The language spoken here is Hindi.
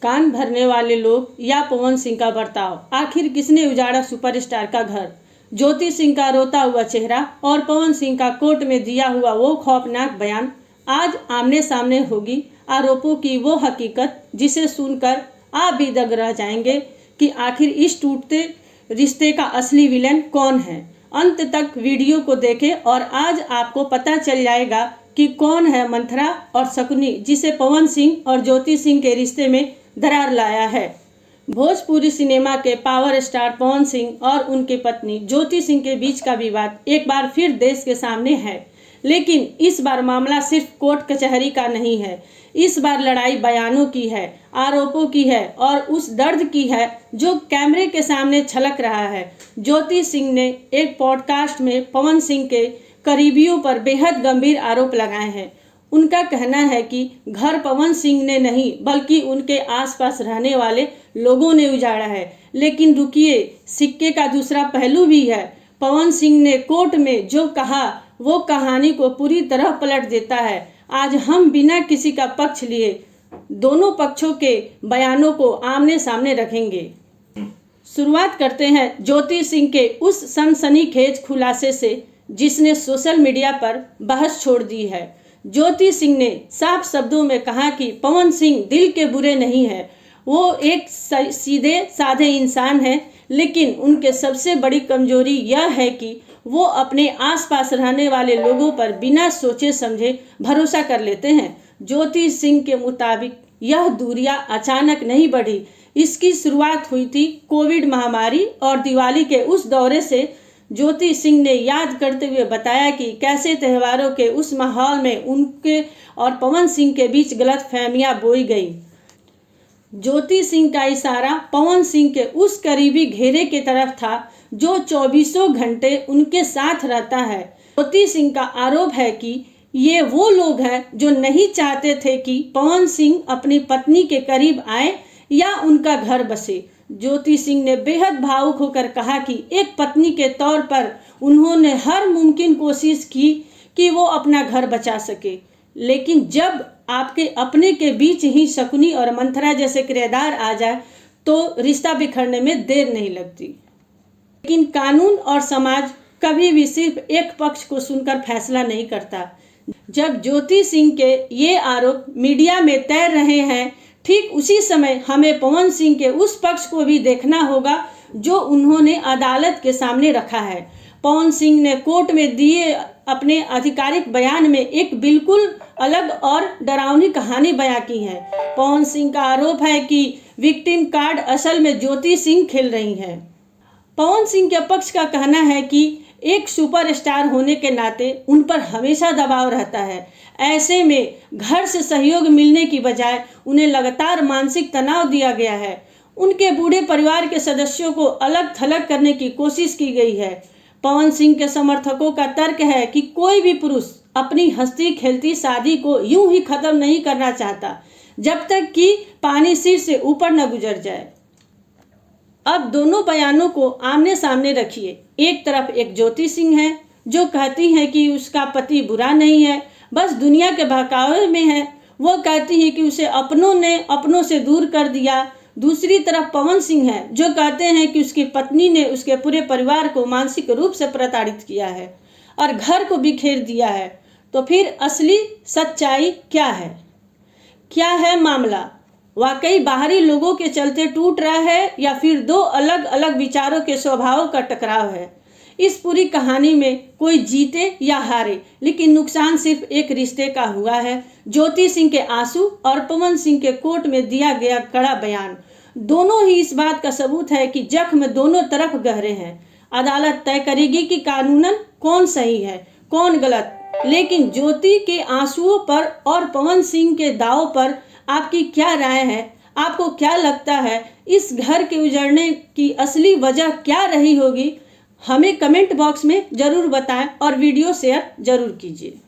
कान भरने वाले लोग या पवन सिंह का बर्ताव, आखिर किसने उजाड़ा सुपरस्टार का घर। ज्योति सिंह का रोता हुआ चेहरा और पवन सिंह का कोर्ट में दिया हुआ वो खौफनाक बयान, आज आमने सामने होगी आरोपों की वो हकीकत जिसे सुनकर आप भी दंग रह जाएंगे कि आखिर इस टूटते रिश्ते का असली विलेन कौन है। अंत तक वीडियो को देखें और आज आपको पता चल जाएगा कि कौन है मंथरा और शकुनी जिसे पवन सिंह और ज्योति सिंह के रिश्ते में दरार लाया है। भोजपुरी सिनेमा के पावर स्टार पवन सिंह और उनकी पत्नी ज्योति सिंह के बीच का विवाद एक बार फिर देश के सामने है, लेकिन इस बार मामला सिर्फ कोर्ट कचहरी का नहीं है। इस बार लड़ाई बयानों की है, आरोपों की है और उस दर्द की है जो कैमरे के सामने छलक रहा है। ज्योति सिंह ने एक पॉडकास्ट में पवन सिंह के करीबियों पर बेहद गंभीर आरोप लगाए हैं। उनका कहना है कि घर पवन सिंह ने नहीं बल्कि उनके आसपास रहने वाले लोगों ने उजाड़ा है। लेकिन रुकिए, सिक्के का दूसरा पहलू भी है। पवन सिंह ने कोर्ट में जो कहा वो कहानी को पूरी तरह पलट देता है। आज हम बिना किसी का पक्ष लिए दोनों पक्षों के बयानों को आमने सामने रखेंगे। शुरुआत करते हैं ज्योति सिंह के उस सनसनीखेज खुलासे से जिसने सोशल मीडिया पर बहस छोड़ दी है। ज्योति सिंह ने साफ शब्दों में कहा कि पवन सिंह दिल के बुरे नहीं है, वो एक सीधे साधे इंसान है, लेकिन उनके सबसे बड़ी कमजोरी यह है कि वो अपने आसपास रहने वाले लोगों पर बिना सोचे समझे भरोसा कर लेते हैं। ज्योति सिंह के मुताबिक यह दूरियां अचानक नहीं बढ़ी, इसकी शुरुआत हुई थी कोविड महामारी और दिवाली के उस दौरे से। ज्योति सिंह ने याद करते हुए बताया कि कैसे त्योहारों के उस माहौल में उनके और पवन सिंह के बीच गलतफहमियां बोई गई। ज्योति सिंह का इशारा पवन सिंह के उस करीबी घेरे की तरफ था जो 24 घंटे उनके साथ रहता है। ज्योति सिंह का आरोप है कि ये वो लोग हैं जो नहीं चाहते थे कि पवन सिंह अपनी पत्नी के करीब आए या उनका घर बसे। ज्योति सिंह ने बेहद भावुक होकर कहा कि एक पत्नी के तौर पर उन्होंने हर मुमकिन कोशिश की कि वो अपना घर बचा सके, लेकिन जब आपके अपने के बीच ही शकुनी और मंथरा जैसे किरदार आ जाए तो रिश्ता बिखरने में देर नहीं लगती। लेकिन कानून और समाज कभी भी सिर्फ एक पक्ष को सुनकर फैसला नहीं करता। जब ज्योति सिंह के ये आरोप मीडिया में तैर रहे हैं, ठीक उसी समय हमें पवन सिंह के उस पक्ष को भी देखना होगा जो उन्होंने अदालत के सामने रखा है। पवन सिंह ने कोर्ट में दिए अपने आधिकारिक बयान में एक बिल्कुल अलग और डरावनी कहानी बयां की है। पवन सिंह का आरोप है कि विक्टिम कार्ड असल में ज्योति सिंह खेल रही हैं। पवन सिंह के पक्ष का कहना है कि एक सुपरस्टार होने के नाते उन पर हमेशा दबाव रहता है। ऐसे में घर से सहयोग मिलने की बजाय उन्हें लगातार मानसिक तनाव दिया गया है। उनके बूढ़े परिवार के सदस्यों को अलग थलग करने की कोशिश की गई है। पवन सिंह के समर्थकों का तर्क है कि कोई भी पुरुष अपनी हंसती खेलती शादी को यूं ही खत्म नहीं करना चाहता जब तक कि पानी सिर से ऊपर न गुजर जाए। अब दोनों बयानों को आमने सामने रखिए। एक तरफ एक ज्योति सिंह है जो कहती है कि उसका पति बुरा नहीं है, बस दुनिया के बहकावे में है। वो कहती है कि उसे अपनों ने अपनों से दूर कर दिया। दूसरी तरफ पवन सिंह है जो कहते हैं कि उसकी पत्नी ने उसके पूरे परिवार को मानसिक रूप से प्रताड़ित किया है और घर को बिखेर दिया है। तो फिर असली सच्चाई क्या है? क्या है मामला? वाकई बाहरी लोगों के चलते टूट रहा है या फिर दो अलग अलग विचारों के स्वभाव का टकराव है? इस पूरी कहानी में कोई जीते या हारे, लेकिन नुकसान सिर्फ एक रिश्ते का हुआ है। ज्योति सिंह के आंसू और पवन सिंह के कोर्ट में दिया गया कड़ा बयान दोनों ही इस बात का सबूत है कि जख्म दोनों तरफ गहरे हैं। अदालत तय करेगी कि कानूनन कौन सही है कौन गलत, लेकिन ज्योति के आंसुओं पर और पवन सिंह के दावों पर आपकी क्या राय है? आपको क्या लगता है इस घर के उजड़ने की असली वजह क्या रही होगी? हमें कमेंट बॉक्स में ज़रूर बताएं और वीडियो शेयर ज़रूर कीजिए।